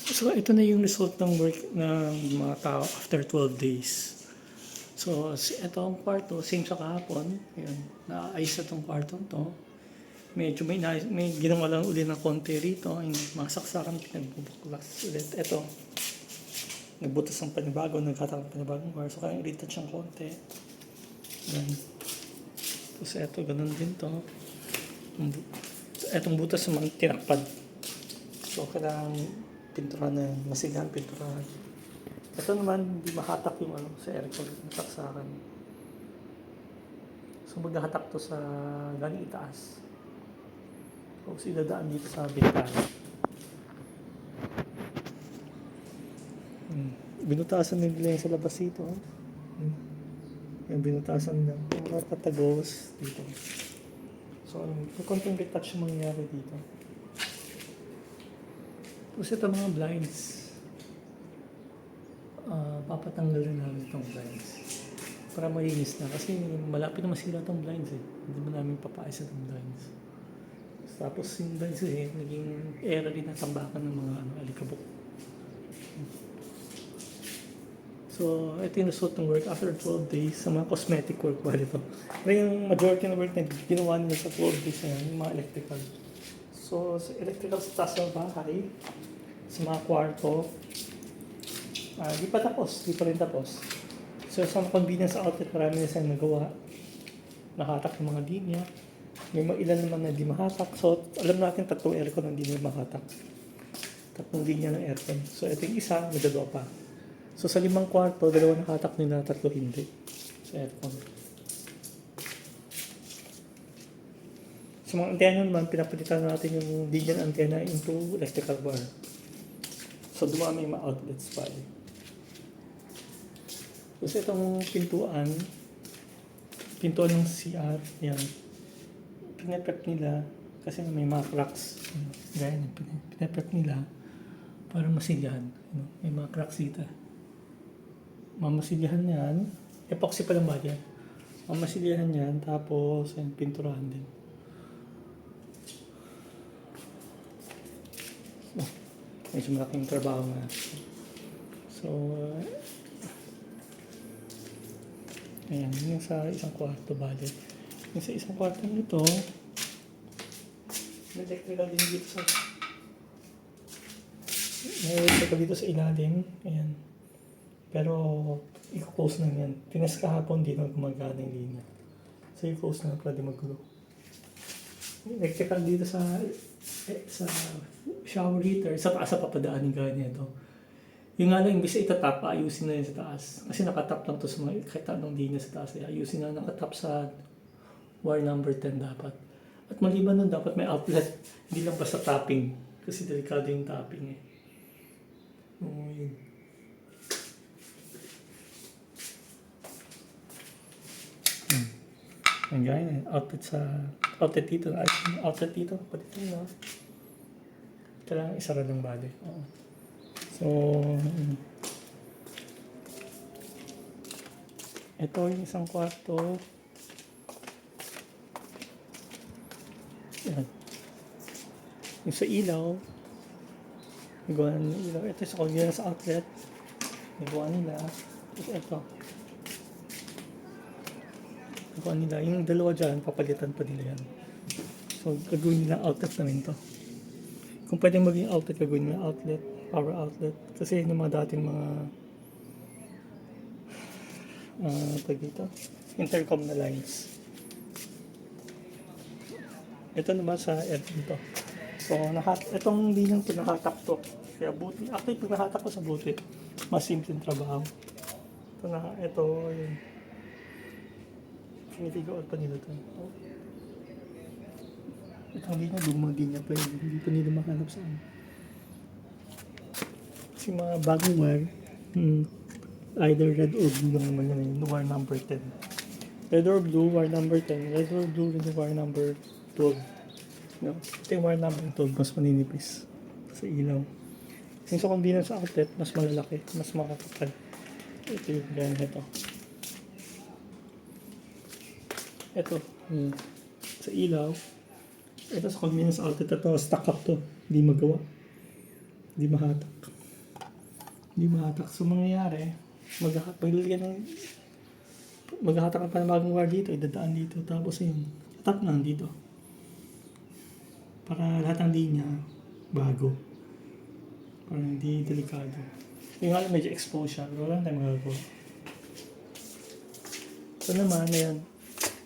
So, ito na yung result ng work ng mga tao after 12 days. So, ito ang kwarto, same sa kahapon. Ayan, naayos na itong kwarto to. Medyo may ginawa lang ulit ng konti rito. Yung mga saksakan, pinagbubuklas ulit. Ito, nagbutas ng panibago, nagkatang panibagong kwarto. So, kaya retouch ng konti. Ayan. Tapos ito, ganun din to. Itong butas naman, tinakpad. So, kailangan pinturahan na masigahan pinturahan. Ito naman, hindi mahatak yung sa aircon, nataksakan. So, maghahatak to sa galing itaas. Tapos, idadaan dito sa bintana. Binutasan nila yung sa labas dito. Yung binutasan na. Yung mga patagos dito. So, may konting retouch yung mangyayari dito. Tapos ito mga blinds. Papatanggalin namin itong blinds. Para malinis na. Kasi malapit na masira itong blinds eh. Hindi mo namin papaayos itong blinds. Tapos yung blinds eh, naging era rin na tambakan ng mga alikabok. So, ito yung result ng work after 12 days sa mga cosmetic work ba ito. Pero yung majority ng work na ginawa nila sa 12 days na yan, yung mga electrical. So, sa electrical sa taas ng bahay, sa mga kwarto, di pa rin tapos. So, sa convenience outlet, marami na silang nagawa. Nakahatak ng mga linya. May ilan naman na di mahatak. So, alam natin tatlong aircon ang di na mahatak. Tatlong linya ng aircon. So, ito yung isa, may dalawa pa. So, sa 5 kwarto, 2 nakahatak nila, 3 hindi. Sa aircon. Sa mga antena naman, pinapalitan natin yung linya ng antena into electrical bar. So, dumami yung mga outlets pa eh. Tapos itong pintuan ng CR, yan. Pinaprep nila kasi may mga cracks. Gaya na, pinaprep nila para masilyahan. May mga cracks dito. Mamasilyahan yan. Epoxy pa lang ba yan? Mamasilyahan yan, tapos yan, pinturahan din. Medyo malaking trabaho nga. So, ayan, yung sa isang kwarto bali. Yung sa isang kwarto nito, may electrical din dito sa ilalim. Ayan. Pero, i-close lang yan. Tinas kahapon, di na gumagana yung linya. So, i-close lang para di magulo. Electrical dito sa shower heater, sa taas sa papadaanin gaya nito. Yung nga lang, imbis itatap, ayusin na yun sa taas. Kasi nakatap lang to sa mga kahit anong linya sa taas. Ayusin na nakatap sa wire number 10 dapat. At maliban nun, dapat may outlet. Hindi lang basta tapping. Kasi delikado yung tapping eh. Yun. Ang gaya na, outlet dito. Outlet dito, pati ito no? Kailangan isara ng bali. So, ito yung isang kwarto. Yan. Yung sa ilaw, nagawa ng ilaw. Ito sa convenience outlet, nagawa nila. Tapos ito. Nagawa nila. Yung dalawa dyan, papalitan pa nila yan. So, gagawin nila outlet namin to. Kung pwede maging outlet, gagawin nila outlet, power outlet. Kasi yung mga dating mga dito, intercom na lines. Ito naman sa aircon to. So, itong linyang pinakatak to. Kaya buti, actually pinakatak ko sa buti. Mas simple trabaho. Ito yung pinifigure out pa nila to. Itong linya, lumang linya pa yun. Hindi pa nila mahanap saan. Kasi mga bagong wire, either red or blue lang naman yun. Wire number 10. Red or blue, wire number 10. Red or blue, rin yung wire number 12. No? Ito yung wire number 12, mas maninipis sa ilaw. Since sa convenience outlet, mas malalaki, mas makakapal. Ito yung ganyan ito. Ito, sa ilaw. Ito sa convenience outlet, ito, stuck up to. Hindi magawa. Hindi mahatak. Hindi mahatak. So, mangyayari, maghahatak ka pa ng bagong wire dito, idadaan dito, tapos yun, tap na dito. Para lahat ng linya, bago. Para hindi delikado. Yung nga medyo exposed siya, pero wala tayong magagawa. So naman, ayan,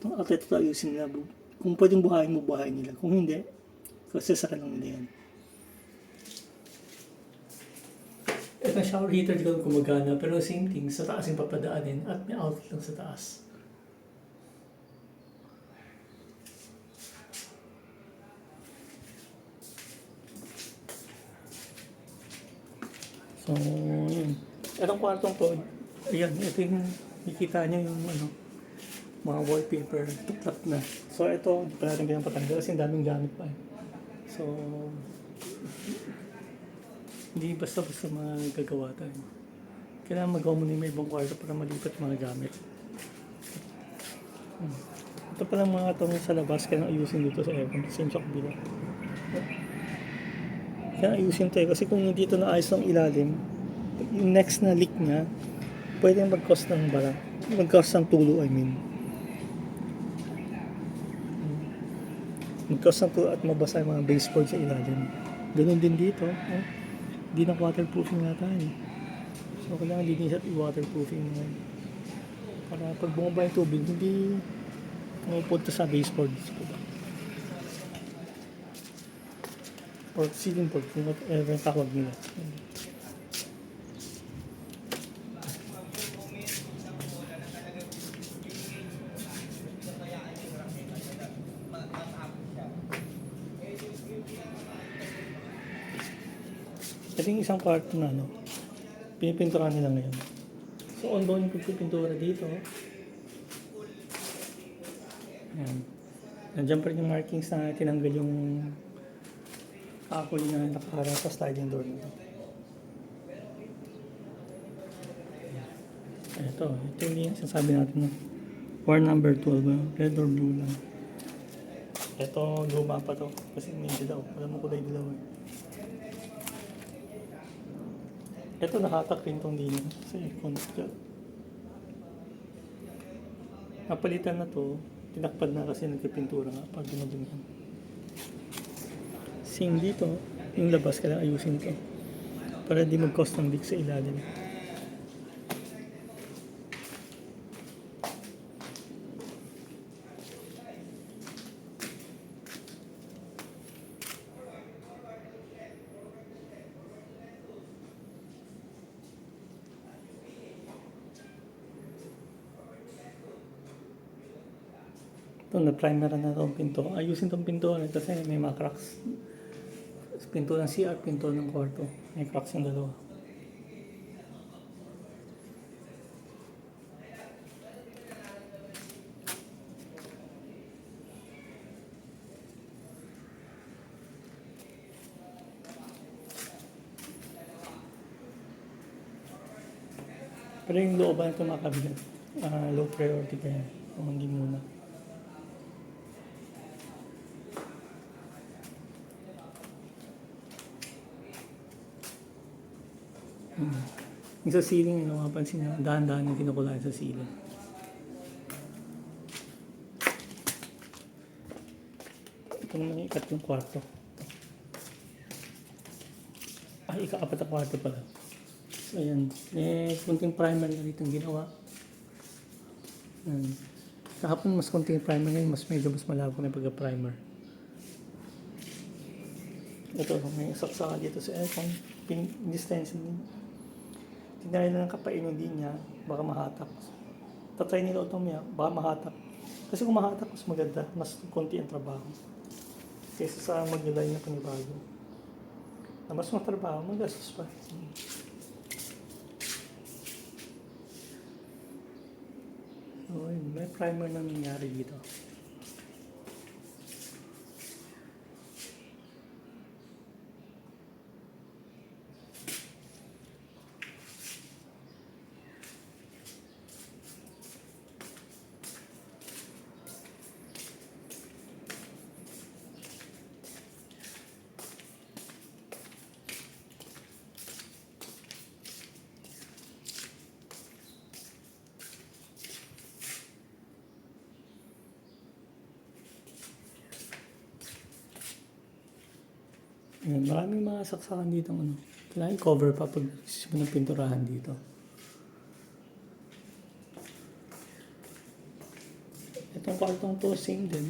itong outlet ito ayusin nila. Kung pwedeng buhayin mo, buhayin nila. Kung hindi, kasi sa lang nila yan. Itong shower heater di ko gumagana, pero same thing, sa taas yung papadaanin at may outlet lang sa taas. So, yun. Itong kwartong to, ayan, ito yung nakikita niya yung mga wallpaper, tuklap na. So, ito, hindi pa natin pinapatanggal kasi daming gamit pa eh. So, hindi basta-basta magagawa tayo. Kailangan magawa mo na yung ibang kwarto para malipat mga gamit. Ito palang mga itong sa labas, kailangan ayusin dito sa aircon. Same sa kabila. Kailangan ayusin ito eh, kasi kung hindi ito naayos ng ilalim, yung next na leak niya, pwedeng mag-cause ng bala. Mag-cause ng tulo, I mean. Mag-cause ng tulo at mabasa yung mga baseboard sa ilalim. Ganun din dito. Hindi na waterproofing nga tayo. So, kailangan linis at i-waterproofing nga. Para pag bumaba yung tubig, hindi pupunta sa baseboard. Or ceiling board, kung whatever yung tawag nila. Ito yung isang kwarto na pinipinturahan nila ngayon. So, ongoing yung pagpipintura dito. Ayan. Nandiyan pa rin yung markings na tinanggal yung kahoy na nakaharap sa sliding door nito. Ito yung sinasabi natin na war number 12, red or blue lang. Ito, luma pa to kasi may dilaw. Alam mo kulay dilaw eh. Ito nakatak rin tong linya sa aircon. Napalitan na to, tinakpad na kasi nagpipintura nga pag dumadumihan. Same dito, yung labas kailangan ayusin to para di mag-cause ng leak sa ilalim. Ito, na-primer na itong pinto. Ayusin itong pinto kasi may mga cracks. Pinto ng CR, pinto ng kwarto. May cracks yung dalawa. Pero yung looban ito mga kabigat. Low priority kaya. Kung hindi muna. Yung sa ceiling, mapapansin nyo, dahan-dahan yung kinukulayan sa ceiling. Ito naman yung ikatlong kwarto. Ika-apat na kwarto pala. So, ayan. Kunting primer na rito ginawa. Kahapon mas kunting primer ngayon, mas malabo na pagka-primer. Ito, may saksakan dito sa aircon. Distance din. Tignan nila ng kapain yung linya, baka mahatak. Tatry nila utomya, baka mahatak. Kasi kung mahatak, mas maganda, mas konti ang trabaho. Kaysa sa mag-nilay na panibago. Na mas matrabaho, magastos pa. So, may primer na nangyari dito. Ayan, maraming mga saksakan dito ano. Kailangan i-cover pa pag sisimula ng pinturahan dito. Itong kwartong to, same din.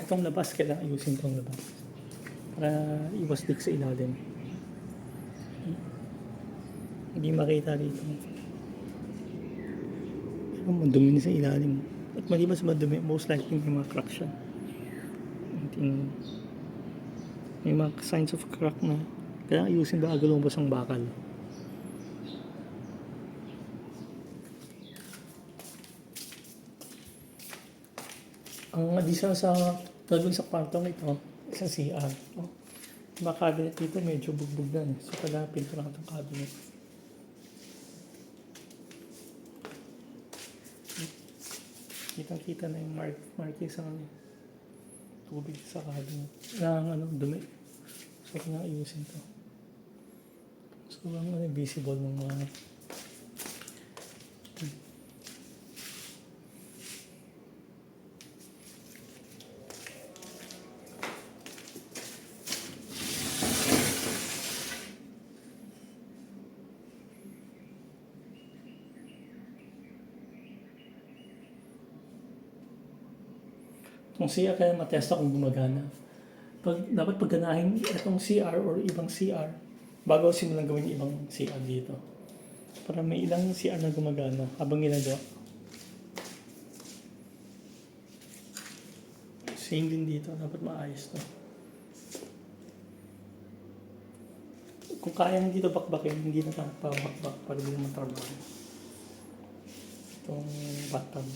Itong labas, kailangan ayusin itong labas. Para iwas dik sa ilalim. Hindi makita dito. Pero madumi na sa ilalim. At maliban sa madumi, most likely may mga crack siya. May mga signs of crack na kailangan ayusin bago lumabas ang bakal. Ang addition sa gagawin sa kwartong ito, isang CR. Oh. Yung mga cabinet dito medyo bugbog na. So kailangan pinturahan itong cabinet. Kitang-kita na yung markings ng tubig sa cabinet. Ng dumi. So kailangan ayusin ito. So ang visible ng mga itong CR kaya matesta kung gumagana. Dapat pagganahin itong CR or ibang CR bago simulan gawin yung ibang CR dito. Para may ilang CR na gumagana habang ginagawa. Same din dito, dapat maayos to. Kung kayang dito bakbakin, hindi na tayo pabakbak para hindi naman trabaho. Itong bathtub.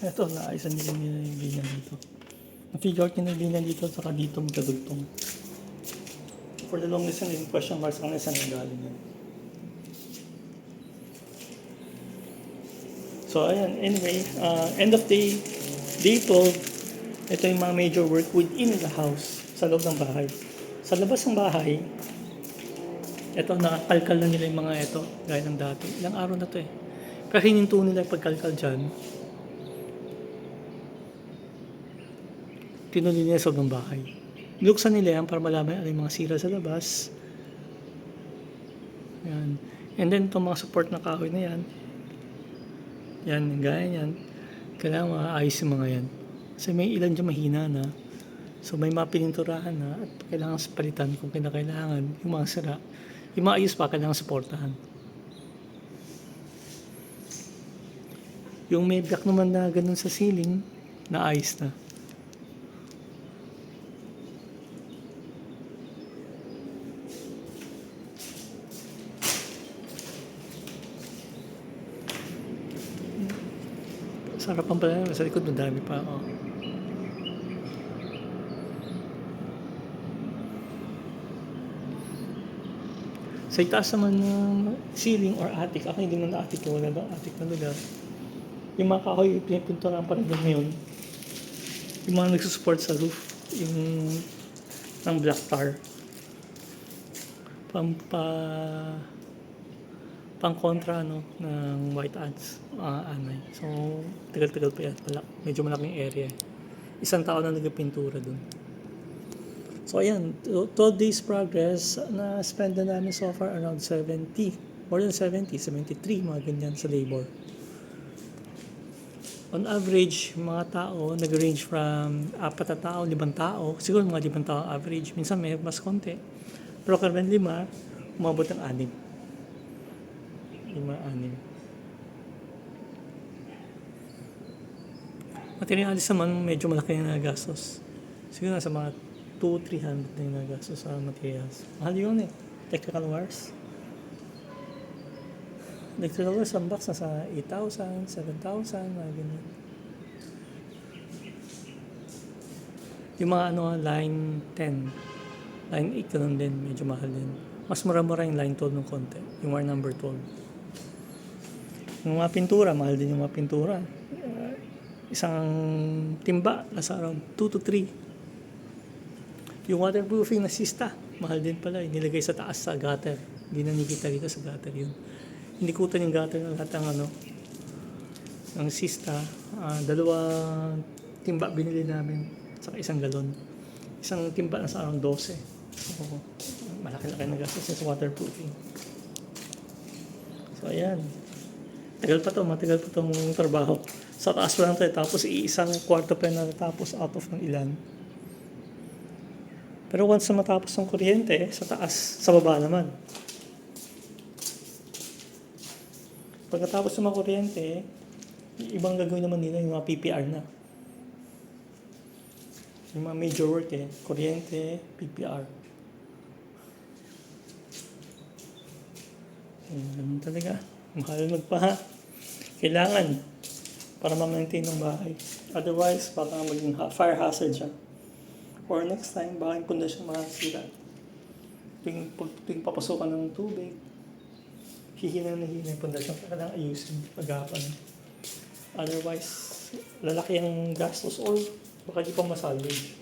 Ito, naayos nila yung ganyan dito. Na-figure out nila yung ganyan dito, saka dito magkadugtong. For the longest yung question mark sa kanila saan nanggaling yan. So, ayan. Anyway, end of day 12, ito yung mga major work within the house, sa loob ng bahay. Sa labas ng bahay, ito, nakakalkal na nila yung mga ito, gaya ng dati. Ilang araw na to eh. Kasi hininto nila yung pagkalkal dyan. Tinuloy nila sa loob ng bahay. Niluksan nila yan para malaman ano yung mga sira sa labas. Yan. And then, itong mga support na kahoy na yan, yan, gaya yan. Kailangan maayos yung mga yan. Kasi may ilan dyan mahina na. So may mga pininturahan na at kailangan palitan kung kinakailangan. Yung mga sira. Yung mga ayos pa, kailangan supportahan. Yung may black naman na ganun sa ceiling, naayos na. Sarapan pala, sa likod madami pa. Oh. Sa itaas naman ng ceiling or attic, ako hindi naman na attic, wala ba attic na lugar. Yung mga kahoy, pinipinturahan pa rin ngayon. Yung mga nagsusupport sa roof, yung ng black tar. Pang kontra ng white ants anay. So tagal-tagal pa yan, medyo malaking area. Isang tao na nagpintura dun. So ayan, 12 days progress na spend na namin so far around 70, more than 70, 73 mga ganyan sa labor. On average, mga tao nag-range from 4 na tao, 5 tao, siguro mga 5 tao average, minsan may mas konti. Pero karamihan 5, umabot ng 6. 5-6. Materialis naman, medyo malaki na nagastos. Siguro nasa mga 200-300 na yung nagastos sa materials. Mahal yun eh. Electrical wires. Electrical wires, ang box nasa 8,000, 7,000, mga ganyan. Yung mga ano, line 10, line 8 ganun din, medyo mahal din. Mas mura-mura yung line 12 ng konti, yung wire number 12. Yung mga pintura, mahal din yung mga pintura. Isang timba, nasa around 2 to 3. Yung waterproofing na sista, mahal din pala, nilagay sa taas sa gutter. Hindi na nakikita dito sa gutter yun. Hindi kutan yung gutter ng lahat ng ano, ng sista. Dalawang timba binili namin, saka isang galon. Isang timba nasa around 12. So, malaki-laki na gastos sa waterproofing. So, ayan. Matagal pa itong trabaho. Sa taas pa lang tayo, tapos iisang kwarto pa na natapos out of ng ilan. Pero once na matapos ng kuryente, sa taas, sa baba naman. Pagkatapos ng mga kuryente, ibang gagawin naman nila yung mga PPR na. Yung mga major work kuryente, PPR. Ganun talaga. Mahal magpa. Kailangan para ma-maintain ng bahay. Otherwise, baka maging fire hazard siya. Or next time, baka yung pundasyon makasira. Tuwing papasukan ng tubig, hihina yung pundasyon. Kailangan ayusin, pag-apan. Otherwise, lalaki ang gastos or baka di pa masalvage.